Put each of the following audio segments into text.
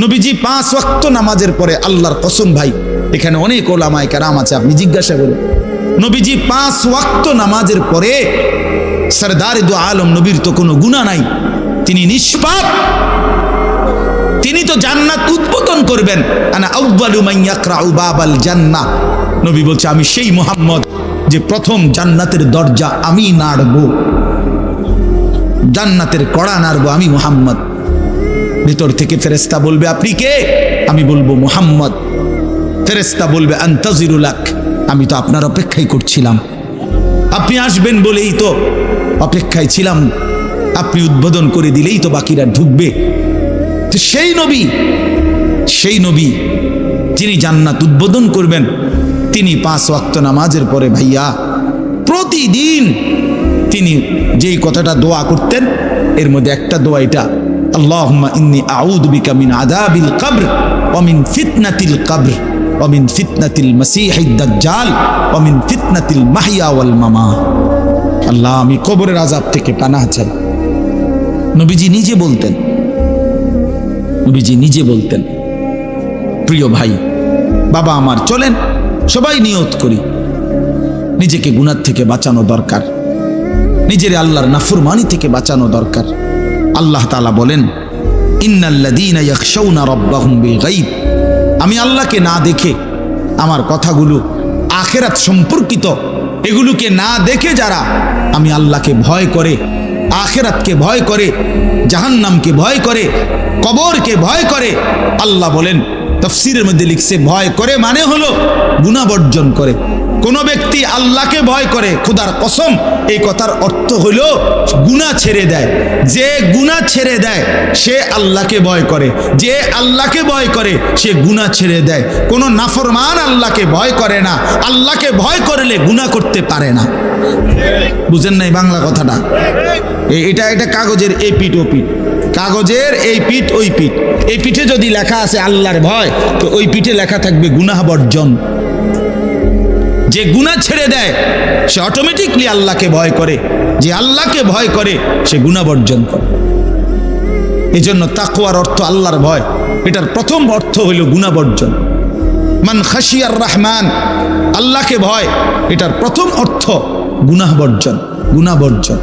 নবীজি 5 ওয়াক্ত নামাজের পরে, আল্লাহর কসম ভাই, এখানে অনেক ওলামায়ে কেরাম আছে, আপনি জিজ্ঞাসা করুন, নবীজি 5 ওয়াক্ত নামাজের পরে সরদার দু আলম নবীর তো কোনো গুনাহ নাই, তিনি নিষ্পাপ, তিনি তো জান্নাত উদ্বোধন করবেন। আনা আউয়ালু মান ইয়াকরাউ বাবাল জান্নাহ, নবী বলছে আমি সেই মুহাম্মদ যে প্রথম জান্নাতের দরজা আমি নাড়ব, জান্নাতের কড়া নাড়ব আমি মুহাম্মদ। ভিতর থেকে ফেরেশতা বলবে আপনি কে? আমি বলবো মুহাম্মদ। ফেরেশতা বলবে আনতাজিরু লাক, আমি তো আপনার অপেক্ষাই করছিলাম, আপনি আসবেন বলেই তো অপেক্ষায় ছিলাম, আপনি উদ্বোধন করে দিলেই তো বাকিরা ঢুকবে। তো সেই নবী যিনি জান্নাত উদ্বোধন করবেন, তিনি 5 ওয়াক্ত নামাজের পরে ভাইয়া প্রতিদিন তিনি যেই কথাটা দোয়া করতেন, এর মধ্যে একটা দোয়া এটা, আল্লাহুম্মা ইন্নী আউযু বিকা মিন আযাবিল কবর ওয়া মিন ফিতনাতিল কবর ওয়া মিন ফিতনাতিল মাসীহিদ দাজ্জাল ওয়া মিন ফিতনাতিল মাহইয়া ওয়াল মামাত। আল্লাহ, আমি কবরের আযাব থেকে পানাহ চাই। নবীজি নিজে বলতেন। প্রিয় ভাই, বাবা আমার, চলেন সবাই নিয়ত করি, নিজেকে গুনাহ থেকে বাঁচানো দরকার, নিজের আল্লাহর নাফরমানি থেকে বাঁচানো দরকার। আল্লাহ তাআলা বলেন, ইন্নাল্লাযীনা ইয়াখশাউনা রাব্বাহুম বিল গায়ব, আমি আল্লাহকে না দেখে, আমার কথাগুলো আখিরাত সম্পর্কিত, এগুলোকে না দেখে যারা আমি আল্লাহকে ভয় করে, আখিরাতকে ভয় করে, জাহান্নামকে ভয় করে, কবরকে ভয় করে, আল্লাহ বলেন, তাফসীরের মধ্যে লিখছে ভয় করে মানে হলো গুনাহ বর্জন করে। কোন ব্যক্তি আল্লাহকে ভয় করে, খোদার কসম, এই কথার অর্থ হলো গুনাহ ছেড়ে দেয়। যে গুনাহ ছেড়ে দেয় সে আল্লাহকে ভয় করে, যে আল্লাহকে ভয় করে সে গুনাহ ছেড়ে দেয়। কোন নাফরমান আল্লাহকে ভয় করে না, আল্লাহকে ভয় করলে গুনাহ করতে পারে না। বুঝেন নাই বাংলা কথাটা? এটা কাগজের এই পিঠ ও পিঠ, কাগজের এই পিঠ ওই পিঠ, এই পিঠে যদি লেখা আছে আল্লাহর ভয়, তো ওই পিঠে লেখা থাকবে গুনাহ বর্জন। যে গুনাহ ছেড়ে দেয় সে অটোমেটিকলি আল্লাহকে ভয় করে, যে আল্লাহকে ভয় করে সে গুনাহ বর্জন করে। এজন্য তাকওয়ার অর্থ আল্লাহর ভয়, এটার প্রথম অর্থ হইল গুনাহ বর্জন। মান খাশিয়ার রহমান, আল্লাহকে ভয়, এটার প্রথম অর্থ গুনাহ বর্জন, গুনাহ বর্জন।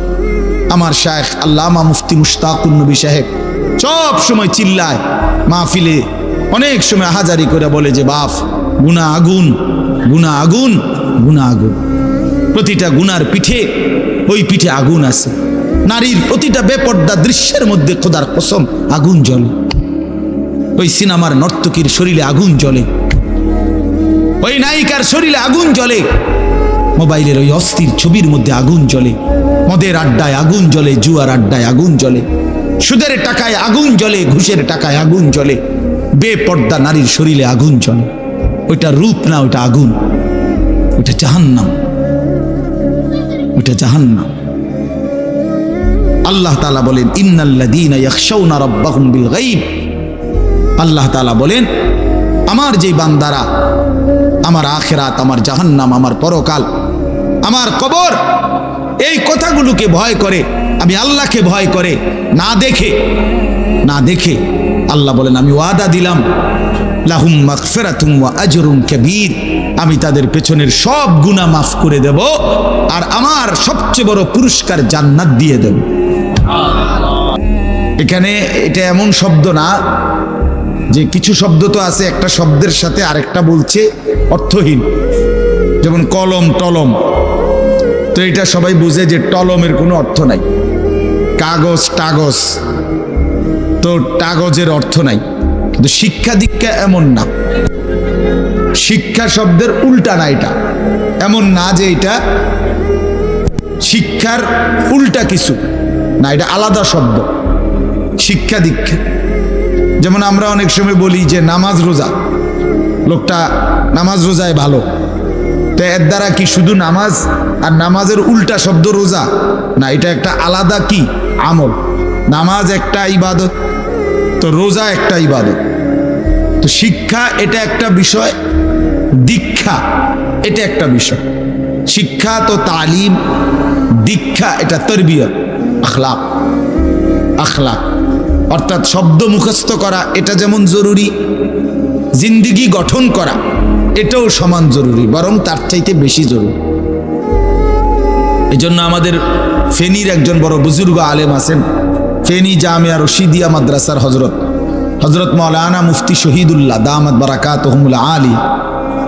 আমার শায়েখ আল্লামা মুফতি মুশতাকুন নবী সাহেব সব সময় চিল্লায় মাহফিলে, অনেক সময় হাজারি করে বলে যে বাপ, গুনাহ আগুন, গুনাহ আগুন, গুনাহ আগুন। প্রতিটা গুনার পিঠে, ওই পিঠে আগুন আছে। নারীর প্রতিটা বেপর্দা দৃশ্যের মধ্যে খোদার কসম আগুন জ্বলে। ওই সিনেমার নর্তকীর শরীরে আগুন জ্বলে, ওই নায়িকার শরীরে আগুন জ্বলে, মোবাইলের ওই অস্থির ছবির মধ্যে আগুন জ্বলে, মদের আড্ডায় আগুন জ্বলে, জুয়ার আড্ডায় আগুন জ্বলে, সুদের টাকায় আগুন জ্বলে, ঘুষের টাকায় আগুন জ্বলে, বেপর্দা নারীর শরীরে আগুন জ্বলে। ওইটা রূপ না, ওইটা আগুন, ওইটা জাহান্নাম, ওইটা জাহান্নাম। আল্লাহ তাআলা বলেন, ইন্নাল্লাযীনা ইয়াখশাউনা রাব্বাহুম বিল গায়ব, আল্লাহ তাআলা বলেন, আমার যে বান্দারা আমার আখিরাত, আমার জাহান্নাম, আমার পরকাল, আমার কবর, এই কথাগুলোকে ভয় করে, আমি আল্লাহকে ভয় করে, না দেখে আল্লাহ বলেন আমি ওয়াদা দিলাম, লাহুম মাগফিরাতুম ওয়া আজরুন কাবীর, আমি তাদের পেছনের সব গুনাহ মাফ করে দেব, আর আমার সবচেয়ে বড় পুরস্কার জান্নাত দিয়ে দেব। এখানে এটা এমন শব্দ না যে কিছু শব্দ তো আছে একটা শব্দের সাথে আরেকটা বলছে অর্থহীন, যেমন কলম টলম, তো এটা সবাই বুঝে যে টলমের কোনো অর্থ নাই। কাগজ টাগজ, তো কাগজের অর্থ নাই। কিন্তু শিক্ষা দীক্ষা এমন না, শিক্ষা শব্দের উল্টা না, এটা এমন না যে এটা শিক্ষার উল্টা কিছু না, এটা আলাদা শব্দ। শিক্ষা দীক্ষা, যেমন আমরা অনেক সময় বলি যে নামাজ রোজা, লোকটা নামাজ রোজায় ভালো, তো এর দ্বারা কি শুধু নামাজ আর নামাজের উল্টা শব্দ রোজা না, এটা একটা আলাদা কি আমল। নামাজ একটা ইবাদত, তো রোজা একটা ইবাদত। তো শিক্ষা এটা একটা বিষয়, দীক্ষা এটা একটা বিষয়। শিক্ষা তো তালিম, দীক্ষা এটা তরবিয়ত, আখলাক। আখলাক অর্থাৎ শব্দ মুখস্থ করা এটা যেমন জরুরি, জিন্দিগি গঠন করা এটাও সমান জরুরি, বরং তার চাইতে বেশি জরুরি। এই জন্য আমাদের ফেনীর একজন বড় বুজুর্গ আলেম আছেন, ফেনী জামিয়া রশিদিয়া মাদ্রাসার হজরত মাওলানা মুফতি শহীদুল্লাহ দামাত বারাকাতুহুমুল আলী,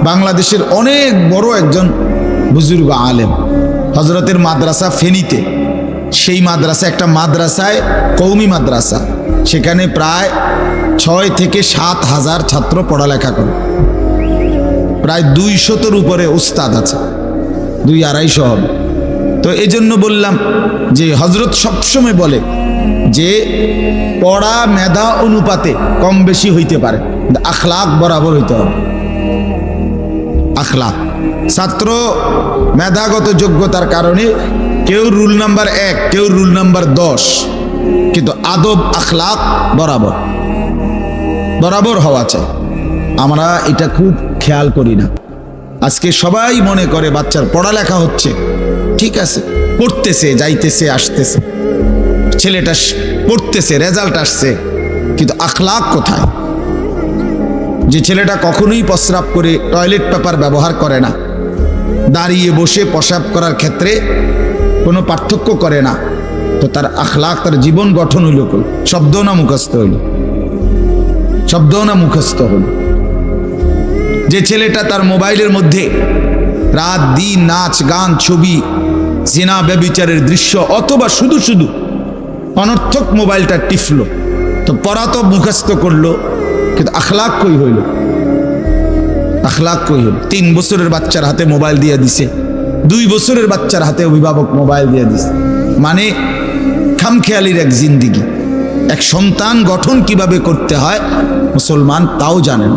বাংলাদেশের অনেক বড় একজন বুজুর্গ আলেম। হজরতের মাদ্রাসা ফেনীতে, সেই মাদ্রাসা একটা মাদ্রাসায় কওমি মাদ্রাসা, সেখানে প্রায় 6 থেকে 7 হাজার ছাত্র পড়ালেখা করে, প্রায় 200-র উপরে উস্তাদ আছে, 200-250 হবে। তো এই জন্য বললাম যে হজরত সবসময় বলে যে পড়া মেধা অনুপাতে কম বেশি হইতে পারে, আখলাক বরাবর হইতে হবে। আখলাক, ছাত্র মেধাগত যোগ্যতার কারণে কেউ রুল নাম্বার 1, কেউ রুল নাম্বার 10, কিন্তু আদব আখলাক বরাবর বরাবর হওয়া চাই। আমরা এটা খুব খেয়াল করি না। আজকে সবাই মনে করে বাচ্চার পড়ালেখা হচ্ছে, ঠিক আছে, পড়তেছে, যাইতেছে, আসতেছে, ছেলেটা পড়তেছে, রেজাল্ট আসছে, কিন্তু আখলাক কোথায়? যে ছেলেটা কখনোই প্রস্রাব করে টয়লেট পেপার ব্যবহার করে না, দাঁড়িয়ে বসে প্রস্রাব করার ক্ষেত্রে কোনো পার্থক্য করে না, তো তার আখলাক, তার জীবন গঠন হইল কই? শব্দ না মুখস্থ হইল? শব্দ না মুখস্থ হইল? যে ছেলেটা তার মোবাইলের মধ্যে রাত দিন নাচ গান ছবি জিনা ব্যভিচারের দৃশ্য অথবা শুধু শুধু অনর্থক মোবাইলটা টিপলো, তো পড়া তো মুখস্থ করলো, কিন্তু আখলাক কই হইল? আখলাক কই হইল? 3 বছরের বাচ্চার হাতে মোবাইল দিয়ে দিছে, 2 বছরের বাচ্চার হাতে অভিভাবক মোবাইল দিয়ে দিছে, মানে খামখেয়ালির এক জিন্দিগি। এক সন্তান গঠন কিভাবে করতে হয় মুসলমান তাও জানেন।